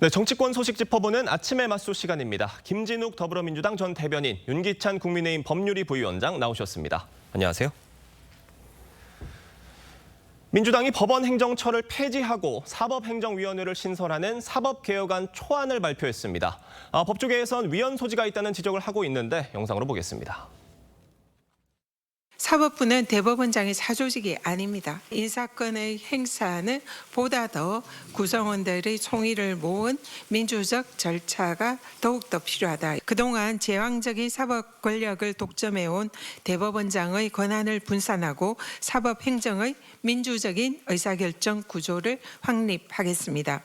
네, 정치권 소식 짚어보는 아침의 맞수 시간입니다. 김진욱 더불어민주당 전 대변인, 윤기찬 국민의힘 법률위 부위원장 나오셨습니다. 안녕하세요. 민주당이 법원행정처를 폐지하고 사법행정위원회를 신설하는 사법개혁안 초안을 발표했습니다. 법조계에선 위헌 소지가 있다는 지적을 하고 있는데 영상으로 보겠습니다. 사법부는 대법원장의 사조직이 아닙니다. 인사권의 행사는 보다 더 구성원들의 총의를 모은 민주적 절차가 더욱더 필요하다. 그동안 제왕적인 사법 권력을 독점해온 대법원장의 권한을 분산하고 사법행정의 민주적인 의사결정 구조를 확립하겠습니다.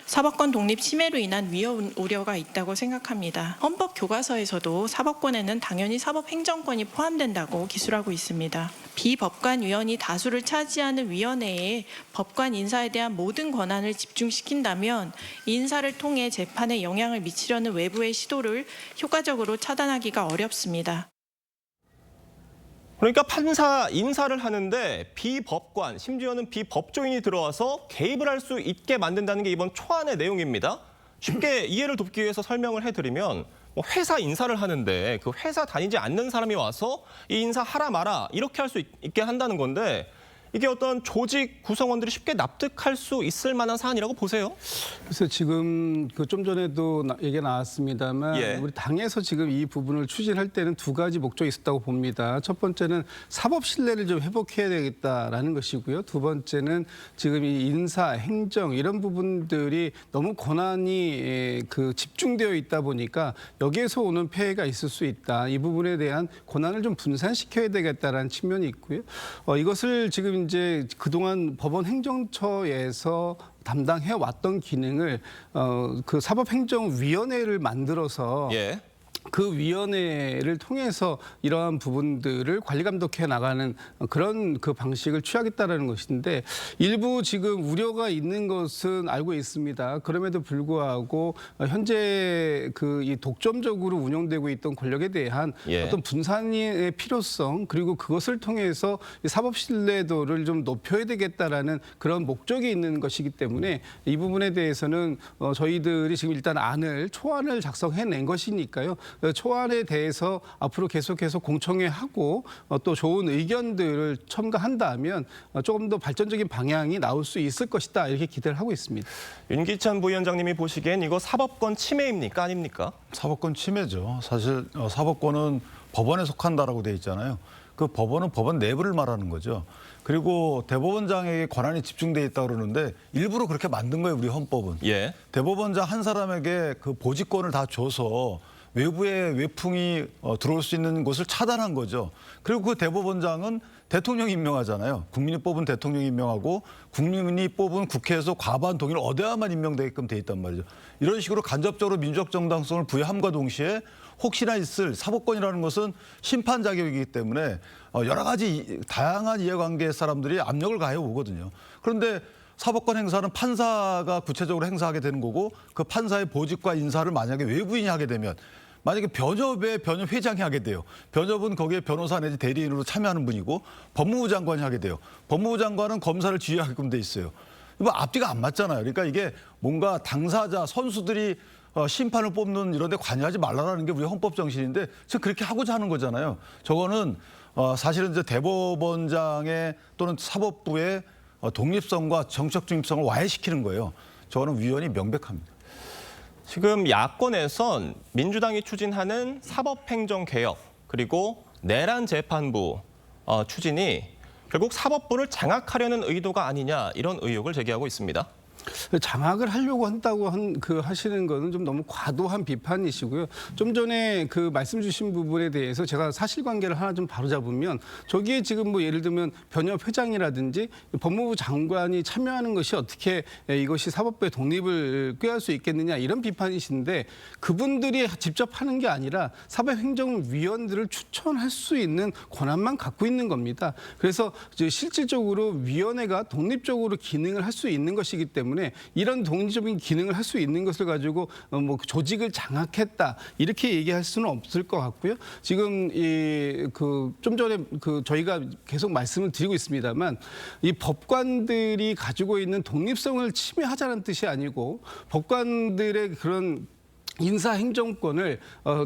사법권 독립 침해로 인한 위헌 우려가 있다고 생각합니다. 헌법 교과서에서도 사법권에는 당연히 사법행정권이 포함된다고 기술하고 있습니다. 비법관위원이 다수를 차지하는 위원회에 법관 인사에 대한 모든 권한을 집중시킨다면 인사를 통해 재판에 영향을 미치려는 외부의 시도를 효과적으로 차단하기가 어렵습니다. 그러니까 판사 인사를 하는데 비법관, 심지어는 비법조인이 들어와서 개입을 할 수 있게 만든다는 게 이번 초안의 내용입니다. 쉽게 이해를 돕기 위해서 설명을 해드리면 회사 인사를 하는데 그 회사 다니지 않는 사람이 와서 이 인사 하라 마라 이렇게 할 수 있게 한다는 건데 이게 어떤 조직 구성원들이 쉽게 납득할 수 있을 만한 사안이라고 보세요? 그래서 지금 좀 전에도 얘기가 나왔습니다만 우리 당에서 지금 이 부분을 추진할 때는 두 가지 목적이 있었다고 봅니다. 첫 번째는 사법 신뢰를 좀 회복해야 되겠다라는 것이고요. 두 번째는 지금 이 인사, 행정 이런 부분들이 너무 권한이 집중되어 있다 보니까 여기에서 오는 폐해가 있을 수 있다. 이 부분에 대한 권한을 좀 분산시켜야 되겠다라는 측면이 있고요. 이것을 지금 이제 그동안 법원 행정처에서 담당해 왔던 기능을 그 사법행정위원회를 만들어서 그 위원회를 통해서 이러한 부분들을 관리 감독해 나가는 그런 그 방식을 취하겠다라는 것인데 일부 지금 우려가 있는 것은 알고 있습니다. 그럼에도 불구하고 현재 이 독점적으로 운영되고 있던 권력에 대한 어떤 분산의 필요성 그리고 그것을 통해서 사법 신뢰도를 좀 높여야 되겠다라는 그런 목적이 있는 것이기 때문에 이 부분에 대해서는 저희들이 지금 일단 초안을 작성해낸 것이니까요. 초안에 대해서 앞으로 계속해서 공청회하고 또 좋은 의견들을 첨가한다면 조금 더 발전적인 방향이 나올 수 있을 것이다 이렇게 기대를 하고 있습니다. 윤기찬 부위원장님이 보시기엔 이거 사법권 침해입니까 아닙니까? 사법권 침해죠. 사실 사법권은 법원에 속한다라고 돼 있잖아요. 그 법원은 법원 내부를 말하는 거죠. 그리고 대법원장에게 권한이 집중돼 있다고 그러는데 일부러 그렇게 만든 거예요, 우리 헌법은. 대법원장 한 사람에게 그 보직권을 다 줘서 외부의 외풍이 들어올 수 있는 것을 차단한 거죠. 그리고 그 대법원장은 대통령이 임명하잖아요. 국민이 뽑은 대통령이 임명하고 국민이 뽑은 국회에서 과반 동의를 얻어야만 임명되게끔 돼 있단 말이죠. 이런 식으로 간접적으로 민주적 정당성을 부여함과 동시에 혹시나 있을 사법권이라는 것은 심판 자격이기 때문에 여러 가지 다양한 이해관계의 사람들이 압력을 가해 오거든요. 그런데 사법권 행사는 판사가 구체적으로 행사하게 되는 거고 그 판사의 보직과 인사를 만약에 외부인이 하게 되면 만약에 변협의 변협회장이 하게 돼요. 변협은 거기에 변호사 내지 대리인으로 참여하는 분이고 법무부 장관이 하게 돼요. 법무부 장관은 검사를 지휘하게끔 돼 있어요. 이거 앞뒤가 안 맞잖아요. 그러니까 이게 뭔가 당사자, 선수들이 심판을 뽑는 이런 데 관여하지 말라는 게 우리 헌법 정신인데 지금 그렇게 하고자 하는 거잖아요. 저거는 사실은 이제 대법원장의 또는 사법부의 독립성과 정책 중립성을 와해시키는 거예요. 저거는 위헌이 명백합니다. 지금 야권에선 민주당이 추진하는 사법행정개혁 그리고 내란 재판부 추진이 결국 사법부를 장악하려는 의도가 아니냐 이런 의혹을 제기하고 있습니다. 장악을 하려고 한다고 하시는 거는 좀 너무 과도한 비판이시고요. 좀 전에 그 말씀 주신 부분에 대해서 제가 사실관계를 하나 좀 바로잡으면 저기에 지금 예를 들면 변협 회장이라든지 법무부 장관이 참여하는 것이 어떻게 이것이 사법부의 독립을 꾀할 수 있겠느냐 이런 비판이신데 그분들이 직접 하는 게 아니라 사법행정위원들을 추천할 수 있는 권한만 갖고 있는 겁니다. 그래서 실질적으로 위원회가 독립적으로 기능을 할 수 있는 것이기 때문에 때문에 이런 독립적인 기능을 할 수 있는 것을 가지고 뭐 조직을 장악했다 이렇게 얘기할 수는 없을 것 같고요. 지금 좀 전에 저희가 계속 말씀을 드리고 있습니다만 이 법관들이 가지고 있는 독립성을 침해하자는 뜻이 아니고 법관들의 그런 인사행정권을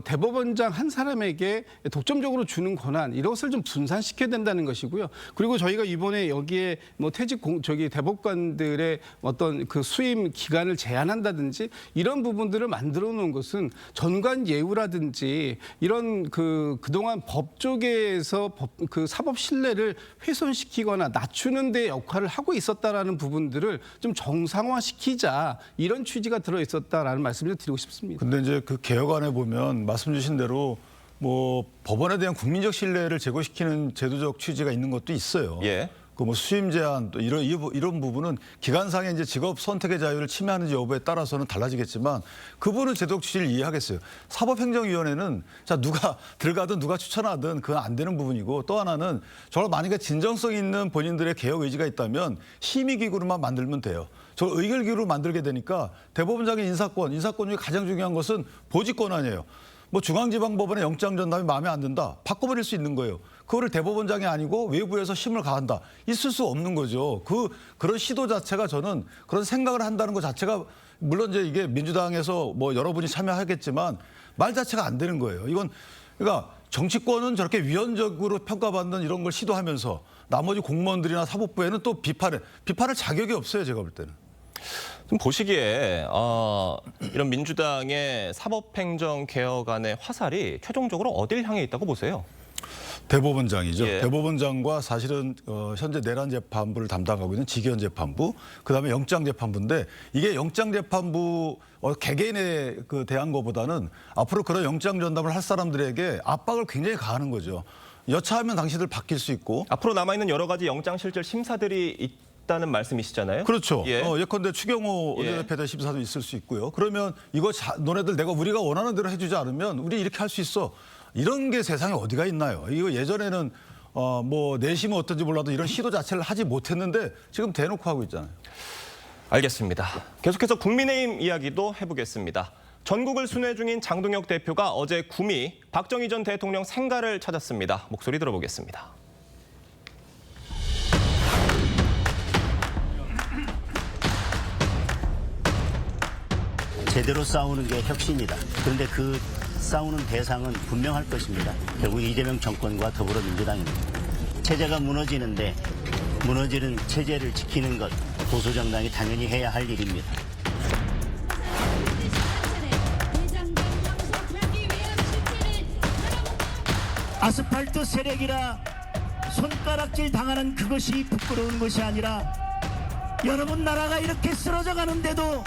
대법원장 한 사람에게 독점적으로 주는 권한 이것을 좀 분산시켜야 된다는 것이고요. 그리고 저희가 이번에 여기에 뭐 대법관들의 어떤 그 수임 기간을 제한한다든지 이런 부분들을 만들어 놓은 것은 전관 예우라든지 이런 그동안 법 쪽에서 그 사법 신뢰를 훼손시키거나 낮추는 데 역할을 하고 있었다라는 부분들을 좀 정상화시키자 이런 취지가 들어 있었다라는 말씀을 드리고 싶습니다. 근데 이제 그 개혁안에 보면 말씀 주신 대로 뭐 법원에 대한 국민적 신뢰를 제고시키는 제도적 취지가 있는 것도 있어요. 예. 그 뭐 수임 제한 또 이런 부분은 기관상의 이제 직업 선택의 자유를 침해하는지 여부에 따라서는 달라지겠지만 그 부분은 제도적 취지를 이해하겠어요. 사법행정위원회는 자 누가 들어가든 누가 추천하든 그건 안 되는 부분이고 또 하나는 정말 만약에 진정성 있는 본인들의 개혁 의지가 있다면 심의기구로만 만들면 돼요. 저 의결기구로 만들게 되니까 대법원장의 인사권 중에 가장 중요한 것은 보직권 아니에요. 뭐 중앙지방법원의 영장 전담이 마음에 안 든다. 바꿔버릴 수 있는 거예요. 그거를 대법원장이 아니고 외부에서 심을 가한다. 있을 수 없는 거죠. 그런 시도 자체가 저는 그런 생각을 한다는 것 자체가 물론 이제 이게 민주당에서 뭐 여러분이 참여하겠지만 말 자체가 안 되는 거예요. 이건 그러니까 정치권은 저렇게 위헌적으로 평가받는 이런 걸 시도하면서 나머지 공무원들이나 사법부에는 또 비판할 자격이 없어요. 제가 볼 때는. 좀 보시기에 이런 민주당의 사법행정 개혁안의 화살이 최종적으로 어딜 향해 있다고 보세요? 대법원장이죠. 예. 대법원장과 사실은 현재 내란 재판부를 담당하고 있는 직위원 재판부, 그다음에 영장 재판부인데 이게 영장 재판부 개개인에 대한 것보다는 앞으로 그런 영장 전담을 할 사람들에게 압박을 굉장히 가하는 거죠. 여차하면 당신들 바뀔 수 있고 앞으로 남아있는 여러 가지 영장실질 심사들이 있다는 말씀이시잖아요. 그렇죠. 예. 예컨대 추경호 원내대표 심사도 있을 수 있고요. 그러면 이거 너네들 우리가 원하는 대로 해주지 않으면 우리 이렇게 할 수 있어. 이런 게 세상에 어디가 있나요? 이거 예전에는 뭐 내심은 어떤지 몰라도 이런 시도 자체를 하지 못했는데 지금 대놓고 하고 있잖아요. 알겠습니다. 계속해서 국민의힘 이야기도 해보겠습니다. 전국을 순회 중인 장동혁 대표가 어제 구미 박정희 전 대통령 생가를 찾았습니다. 목소리 들어보겠습니다. 제대로 싸우는 게 혁신이다. 그런데 그 싸우는 대상은 분명할 것입니다. 결국 이재명 정권과 더불어민주당입니다. 체제가 무너지는데 무너지는 체제를 지키는 것 보수정당이 당연히 해야 할 일입니다. 아스팔트 세력이라 손가락질 당하는 그것이 부끄러운 것이 아니라 여러분 나라가 이렇게 쓰러져 가는데도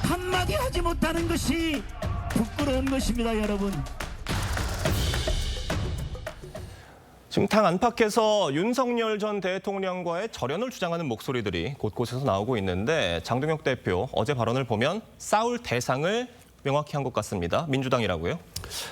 한마디 하지 못하는 것이 부끄러운 것입니다, 여러분. 지금 당 안팎에서 윤석열 전 대통령과의 절연을 주장하는 목소리들이 곳곳에서 나오고 있는데 장동혁 대표 어제 발언을 보면 싸울 대상을 명확히 한 것 같습니다. 민주당이라고요?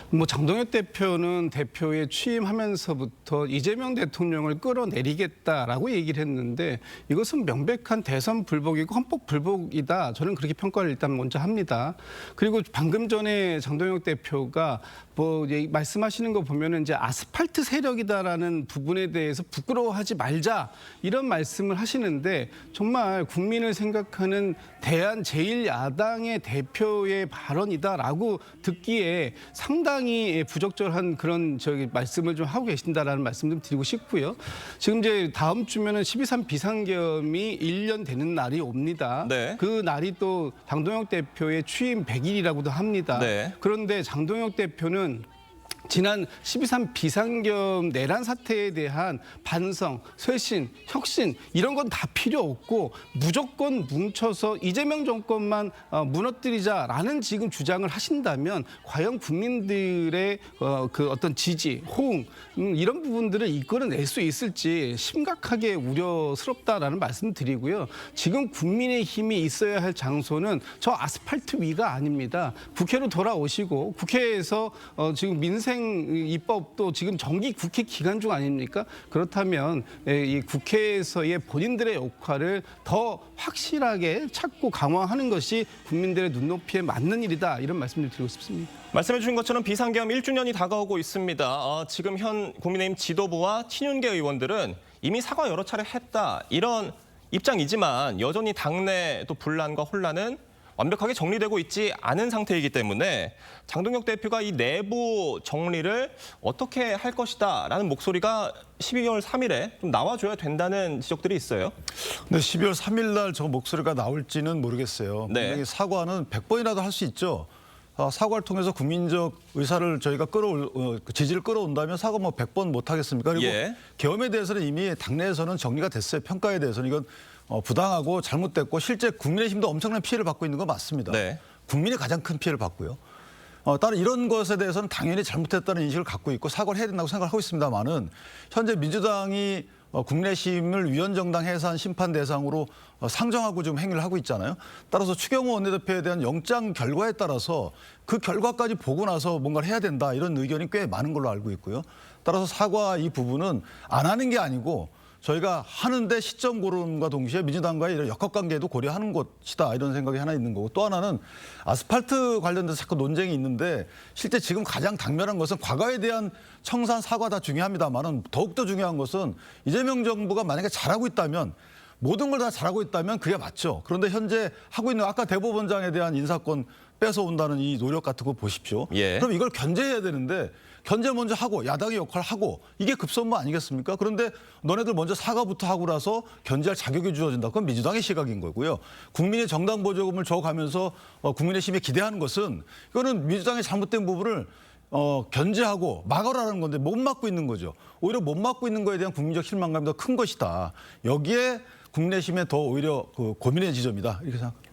뭐 장동혁 대표는 대표에 취임하면서부터 이재명 대통령을 끌어내리겠다라고 얘기를 했는데 이것은 명백한 대선 불복이고 헌법 불복이다. 저는 그렇게 평가를 일단 먼저 합니다. 그리고 방금 전에 장동혁 대표가 뭐 말씀하시는 거 보면은 이제 아스팔트 세력이다라는 부분에 대해서 부끄러워하지 말자 이런 말씀을 하시는데 정말 국민을 생각하는 대한 제1야당의 대표의 발언이다라고 듣기에 상당히 부적절한 그런 말씀을 좀 하고 계신다라는 말씀 좀 드리고 싶고요. 지금 이제 다음 주면은 12.3 비상겸이 1년 되는 날이 옵니다. 네. 그 날이 또 장동혁 대표의 취임 100일이라고도 합니다. 네. 그런데 장동혁 대표는 지난 12.3 비상겸 내란 사태에 대한 반성, 쇄신, 혁신 이런 건 다 필요 없고 무조건 뭉쳐서 이재명 정권만 무너뜨리자라는 지금 주장을 하신다면 과연 국민들의 그 어떤 지지, 호응 이런 부분들을 이끌어낼 수 있을지 심각하게 우려스럽다라는 말씀 드리고요. 지금 국민의 힘이 있어야 할 장소는 저 아스팔트 위가 아닙니다. 국회로 돌아오시고 국회에서 지금 민생 현행 입법도 지금 정기 국회 기간 중 아닙니까? 그렇다면 이 국회에서의 본인들의 역할을 더 확실하게 찾고 강화하는 것이 국민들의 눈높이에 맞는 일이다. 이런 말씀을 드리고 싶습니다. 말씀해 주신 것처럼 비상계엄 1주년이 다가오고 있습니다. 지금 현 국민의힘 지도부와 친윤계 의원들은 이미 사과 여러 차례 했다. 이런 입장이지만 여전히 당내 또 분란과 혼란은 완벽하게 정리되고 있지 않은 상태이기 때문에 장동혁 대표가 이 내부 정리를 어떻게 할 것이다라는 목소리가 12월 3일에 좀 나와줘야 된다는 지적들이 있어요. 근데 12월 3일 날 저 목소리가 나올지는 모르겠어요. 네. 분명히 사과는 100번이라도 할 수 있죠. 사과를 통해서 국민적 의사를 저희가 지지를 끌어온다면 사과 뭐 100번 못 하겠습니까? 그리고 예. 계엄에 대해서는 이미 당내에서는 정리가 됐어요. 평가에 대해서는 이건 부당하고 잘못됐고 실제 국민의힘도 엄청난 피해를 받고 있는 건 맞습니다. 네. 국민이 가장 큰 피해를 받고요. 따로 이런 것에 대해서는 당연히 잘못했다는 인식을 갖고 있고 사과를 해야 된다고 생각하고 있습니다만은 현재 민주당이 국민의힘을 위헌정당 해산 심판 대상으로 상정하고 지금 행위를 하고 있잖아요. 따라서 추경호 원내대표에 대한 영장 결과에 따라서 그 결과까지 보고 나서 뭔가를 해야 된다 이런 의견이 꽤 많은 걸로 알고 있고요. 따라서 사과 이 부분은 안 하는 게 아니고 저희가 하는데 시점 고름과 동시에 민주당과의 이런 역학관계도 고려하는 것이다 이런 생각이 하나 있는 거고 또 하나는 아스팔트 관련돼서 자꾸 논쟁이 있는데 실제 지금 가장 당면한 것은 과거에 대한 청산 사과 다 중요합니다만은 더욱더 중요한 것은 이재명 정부가 만약에 잘하고 있다면 모든 걸 다 잘하고 있다면 그게 맞죠. 그런데 현재 하고 있는 아까 대법원장에 대한 인사권 뺏어온다는 이 노력 같은 거 보십시오. 예. 그럼 이걸 견제해야 되는데 견제 먼저 하고 야당의 역할을 하고 이게 급선무 아니겠습니까? 그런데 너네들 먼저 사과부터 하고 나서 견제할 자격이 주어진다. 그건 민주당의 시각인 거고요. 국민의 정당 보조금을 줘가면서 국민의 힘에 기대하는 것은 이거는 민주당의 잘못된 부분을 견제하고 막으라는 건데 못 막고 있는 거죠. 오히려 못 막고 있는 거에 대한 국민적 실망감이 더 큰 것이다. 여기에 국민의힘에 더 오히려 고민의 지점이다. 이렇게 생각합니다.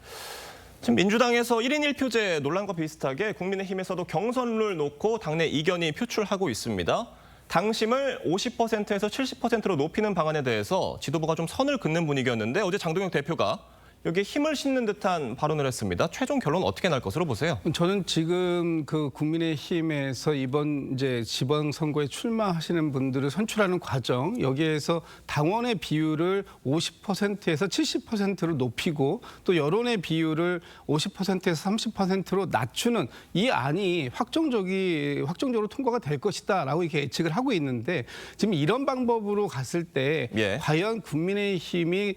지금 민주당에서 1인 1표제 논란과 비슷하게 국민의힘에서도 경선룰 놓고 당내 이견이 표출하고 있습니다. 당심을 50%에서 70%로 높이는 방안에 대해서 지도부가 좀 선을 긋는 분위기였는데 어제 장동혁 대표가 여기에 힘을 싣는 듯한 발언을 했습니다. 최종 결론 어떻게 날 것으로 보세요? 저는 지금 그 국민의힘에서 이번 이제 지방선거에 출마하시는 분들을 선출하는 과정 여기에서 당원의 비율을 50%에서 70%로 높이고 또 여론의 비율을 50%에서 30%로 낮추는 이 안이 확정적으로 통과가 될 것이다라고 이렇게 예측을 하고 있는데 지금 이런 방법으로 갔을 때 예. 과연 국민의힘이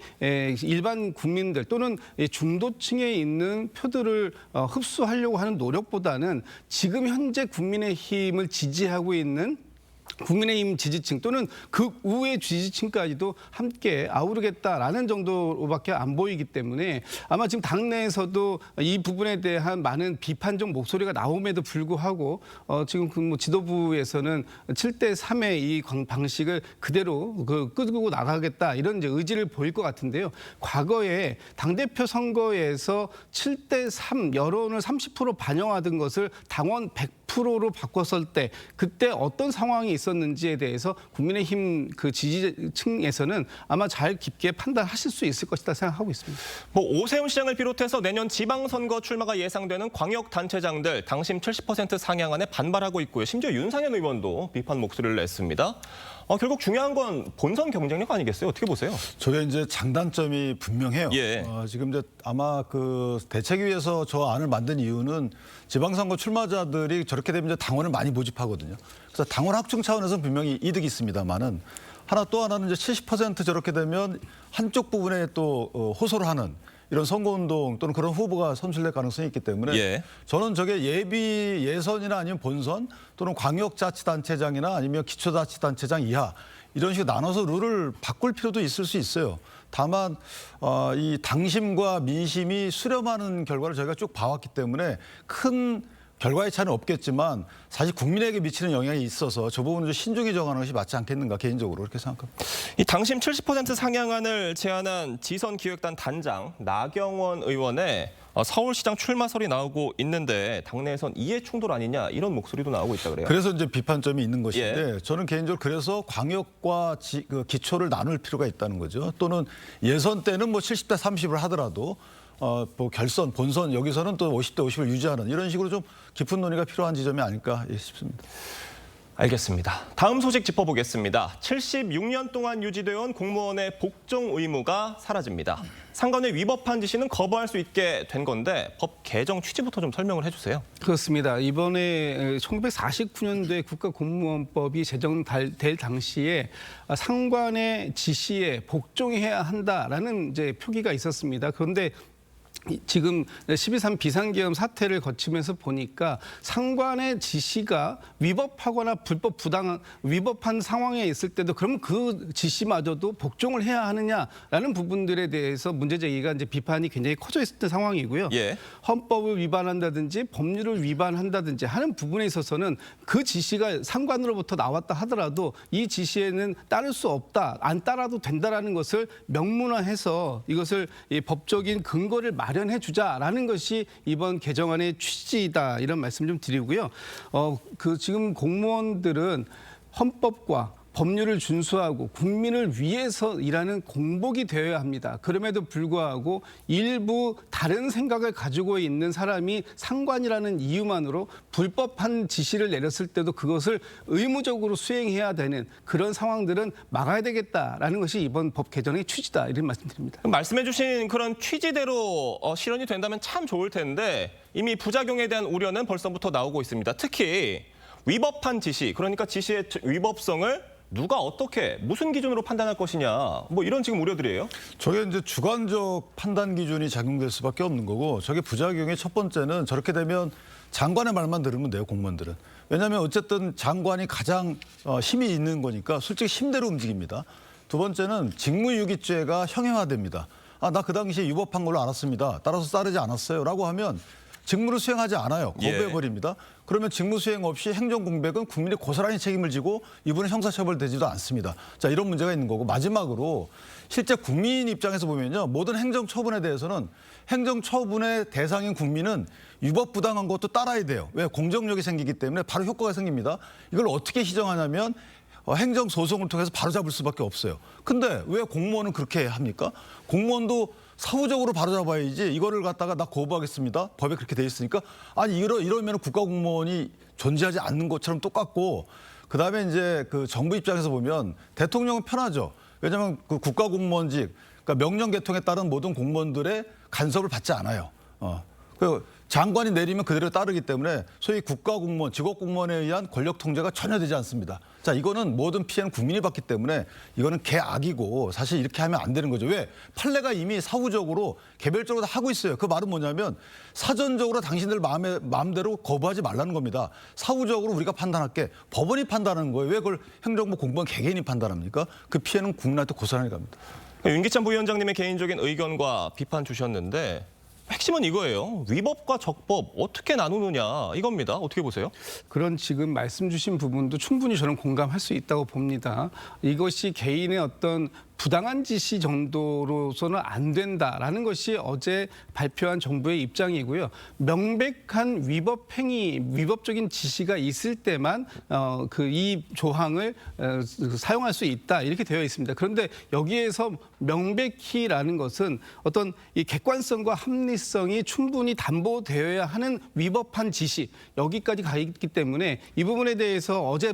일반 국민들 또는 중도층에 있는 표들을 흡수하려고 하는 노력보다는 지금 현재 국민의힘을 지지하고 있는 국민의힘 지지층 또는 그 우의 지지층까지도 함께 아우르겠다라는 정도로밖에 안 보이기 때문에 아마 지금 당내에서도 이 부분에 대한 많은 비판적 목소리가 나옴에도 불구하고 지금 그 뭐 지도부에서는 7대3의 이 방식을 그대로 끌고 나가겠다 이런 이제 의지를 보일 것 같은데요. 과거에 당대표 선거에서 7대3 여론을 30% 반영하던 것을 당원 100%로 바꿨을 때 그때 어떤 상황이 있었는지에 대해서 국민의힘 그 지지층에서는 아마 잘 깊게 판단하실 수 있을 것이다 생각하고 있습니다. 뭐 오세훈 시장을 비롯해서 내년 지방선거 출마가 예상되는 광역단체장들 당심 70% 상향안에 반발하고 있고요. 심지어 윤상현 의원도 비판 목소리를 냈습니다. 결국 중요한 건 본선 경쟁력 아니겠어요? 어떻게 보세요? 저게 이제 장단점이 분명해요. 예. 지금 이제 아마 그 대책위에서 저 안을 만든 이유는 지방선거 출마자들이 저렇게 되면 이제 당원을 많이 모집하거든요. 그래서 당원 확충 차원에서는 분명히 이득이 있습니다만은 또 하나는 이제 70% 저렇게 되면 한쪽 부분에 또 호소를 하는 이런 선거운동 또는 그런 후보가 선출될 가능성이 있기 때문에 예. 저는 저게 예선이나 아니면 본선 또는 광역자치단체장이나 아니면 기초자치단체장 이하 이런 식으로 나눠서 룰을 바꿀 필요도 있을 수 있어요. 다만 이 당심과 민심이 수렴하는 결과를 저희가 쭉 봐왔기 때문에 큰 결과의 차이는 없겠지만 사실 국민에게 미치는 영향이 있어서 저 부분을 좀 신중히 정하는 것이 맞지 않겠는가 개인적으로 그렇게 생각합니다. 이 당심 70% 상향안을 제안한 지선기획단 단장 나경원 의원의 서울시장 출마설이 나오고 있는데 당내에선 이해 충돌 아니냐 이런 목소리도 나오고 있다 그래요. 그래서 이제 비판점이 있는 것인데 저는 개인적으로 그래서 광역과 기초를 나눌 필요가 있다는 거죠. 또는 예선 때는 뭐 70대 30을 하더라도 뭐 결선, 본선 여기서는 또 50대 50을 유지하는 이런 식으로 좀 깊은 논의가 필요한 지점이 아닐까 싶습니다. 알겠습니다. 다음 소식 짚어보겠습니다. 76년 동안 유지되어 온 공무원의 복종 의무가 사라집니다. 상관의 위법한 지시는 거부할 수 있게 된 건데 법 개정 취지부터 좀 설명을 해주세요. 그렇습니다. 이번에 1949년도에 국가공무원법이 제정될 당시에 상관의 지시에 복종해야 한다라는 이제 표기가 있었습니다. 그런데 지금 12.3 비상계엄 사태를 거치면서 보니까 상관의 지시가 위법하거나 위법한 상황에 있을 때도 그럼 그 지시마저도 복종을 해야 하느냐라는 부분들에 대해서 문제 제기가 이제 비판이 굉장히 커져 있었던 상황이고요. 예. 헌법을 위반한다든지 법률을 위반한다든지 하는 부분에 있어서는 그 지시가 상관으로부터 나왔다 하더라도 이 지시에는 따를 수 없다, 안 따라도 된다라는 것을 명문화해서 이것을 이 법적인 근거를 마련해 주자라는 것이 이번 개정안의 취지이다, 이런 말씀 좀 드리고요. 지금 공무원들은 헌법과 법률을 준수하고 국민을 위해서 일하는 공복이 되어야 합니다. 그럼에도 불구하고 일부 다른 생각을 가지고 있는 사람이 상관이라는 이유만으로 불법한 지시를 내렸을 때도 그것을 의무적으로 수행해야 되는 그런 상황들은 막아야 되겠다라는 것이 이번 법 개정의 취지다, 이런 말씀드립니다. 말씀해 주신 그런 취지대로 실현이 된다면 참 좋을 텐데 이미 부작용에 대한 우려는 벌써부터 나오고 있습니다. 특히 위법한 지시, 그러니까 지시의 위법성을 누가 어떻게 무슨 기준으로 판단할 것이냐, 뭐 이런 지금 우려들이에요. 저게 이제 주관적 판단 기준이 작용될 수밖에 없는 거고, 저게 부작용의 첫 번째는 저렇게 되면 장관의 말만 들으면 돼요, 공무원들은. 왜냐하면 어쨌든 장관이 가장 힘이 있는 거니까 솔직히 힘대로 움직입니다. 두 번째는 직무유기죄가 형용화됩니다. 나 그 당시에 위법한 걸로 알았습니다. 따라서 따르지 않았어요 라고 하면 직무를 수행하지 않아요. 거부해버립니다. 그러면 직무 수행 없이 행정공백은 국민이 고스란히 책임을 지고 이분은 형사처벌되지도 않습니다. 자, 이런 문제가 있는 거고, 마지막으로 실제 국민 입장에서 보면요, 모든 행정처분에 대해서는 행정처분의 대상인 국민은 위법부당한 것도 따라야 돼요. 왜? 공정력이 생기기 때문에 바로 효과가 생깁니다. 이걸 어떻게 시정하냐면 행정소송을 통해서 바로잡을 수밖에 없어요. 근데 왜 공무원은 그렇게 합니까? 공무원도 사후적으로 바로잡아야지 이거를 갖다가 나 거부하겠습니다. 법에 그렇게 돼 있으니까. 아니 이러면 국가공무원이 존재하지 않는 것처럼 똑같고, 그다음에 이제 그 정부 입장에서 보면 대통령은 편하죠. 왜냐하면 그 국가공무원직, 그러니까 명령 개통에 따른 모든 공무원들의 간섭을 받지 않아요. 그 장관이 내리면 그대로 따르기 때문에 소위 국가공무원, 직업공무원에 의한 권력 통제가 전혀 되지 않습니다. 자, 이거는 모든 피해는 국민이 받기 때문에 이거는 개악이고 사실 이렇게 하면 안 되는 거죠. 왜? 판례가 이미 사후적으로 개별적으로 다 하고 있어요. 그 말은 뭐냐면 사전적으로 당신들 마음대로 거부하지 말라는 겁니다. 사후적으로 우리가 판단할게. 법원이 판단하는 거예요. 왜 그걸 행정부 공무원 개개인이 판단합니까? 그 피해는 국민한테 고스란히 갑니다. 윤기찬 부위원장님의 개인적인 의견과 비판 주셨는데 핵심은 이거예요. 위법과 적법 어떻게 나누느냐, 이겁니다. 어떻게 보세요? 그런 지금 말씀 주신 부분도 충분히 저는 공감할 수 있다고 봅니다. 이것이 개인의 어떤 부당한 지시 정도로서는 안 된다라는 것이 어제 발표한 정부의 입장이고요. 명백한 위법적인 지시가 있을 때만 이 조항을 사용할 수 있다, 이렇게 되어 있습니다. 그런데 여기에서 명백히라는 것은 어떤 이 객관성과 합리성이 충분히 담보되어야 하는 위법한 지시, 여기까지 가 있기 때문에 이 부분에 대해서 어제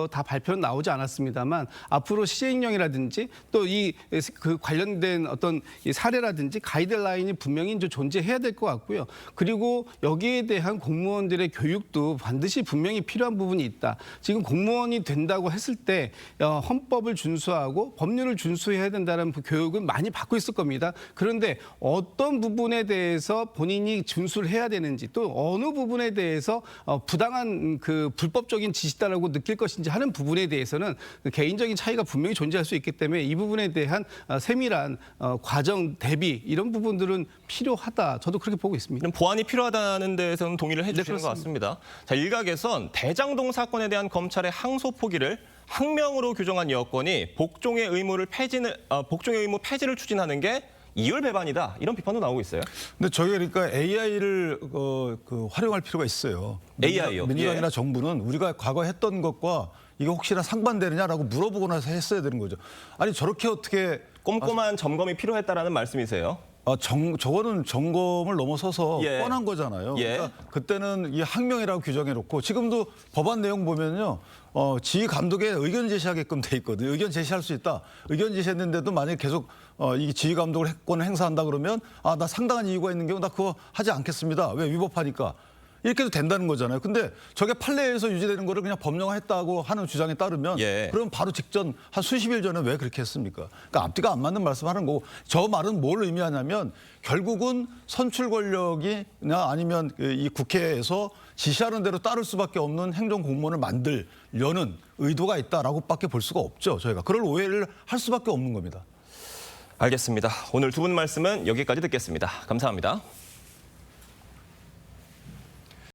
다 발표는 나오지 않았습니다만 앞으로 시행령이라든지 또 그 관련된 어떤 사례라든지 가이드라인이 분명히 이제 존재해야 될 것 같고요. 그리고 여기에 대한 공무원들의 교육도 반드시 분명히 필요한 부분이 있다. 지금 공무원이 된다고 했을 때 헌법을 준수하고 법률을 준수해야 된다는 교육은 많이 받고 있을 겁니다. 그런데 어떤 부분에 대해서 본인이 준수를 해야 되는지, 또 어느 부분에 대해서 부당한 그 불법적인 지시다라고 느낄 것인지 하는 부분에 대해서는 개인적인 차이가 분명히 존재할 수 있기 때문에 이 부분에 대한 세밀한 과정 대비, 이런 부분들은 필요하다, 저도 그렇게 보고 있습니다. 보완이 필요하다는 데에서는 동의를 해주시는 것 같습니다. 자, 일각에선 대장동 사건에 대한 검찰의 항소 포기를 항명으로 규정한 여건이 복종의 의무 폐지를 추진하는 게 이율배반이다, 이런 비판도 나오고 있어요. 근데 저희가 그러니까 AI를 활용할 필요가 있어요. AI요? 민주당이나 정부는 우리가 과거 했던 것과 이게 혹시나 상반되느냐라고 물어보고 나서 했어야 되는 거죠. 아니 저렇게 어떻게 꼼꼼한 점검이 필요했다라는 말씀이세요? 저거는 점검을 넘어서서 예. 뻔한 거잖아요. 예. 그러니까 그때는 이 항명이라고 규정해놓고 지금도 법안 내용 보면요. 지휘 감독에 의견 제시하게끔 돼 있거든요. 의견 제시할 수 있다. 의견 제시했는데도 만약에 계속 이 지휘 감독을 권을 행사한다 그러면 나 상당한 이유가 있는 경우 나 그거 하지 않겠습니다. 왜 위법하니까. 이렇게 해도 된다는 거잖아요. 근데 저게 판례에서 유지되는 거를 그냥 법령화했다고 하는 주장에 따르면 예. 그럼 바로 직전 한 수십 일 전에 왜 그렇게 했습니까? 그러니까 앞뒤가 안 맞는 말씀하는 거고 저 말은 뭘 의미하냐면 결국은 선출 권력이나 아니면 이 국회에서 지시하는 대로 따를 수밖에 없는 행정 공무원을 만들려는 의도가 있다라고밖에 볼 수가 없죠. 저희가 그럴 오해를 할 수밖에 없는 겁니다. 알겠습니다. 오늘 두 분 말씀은 여기까지 듣겠습니다. 감사합니다.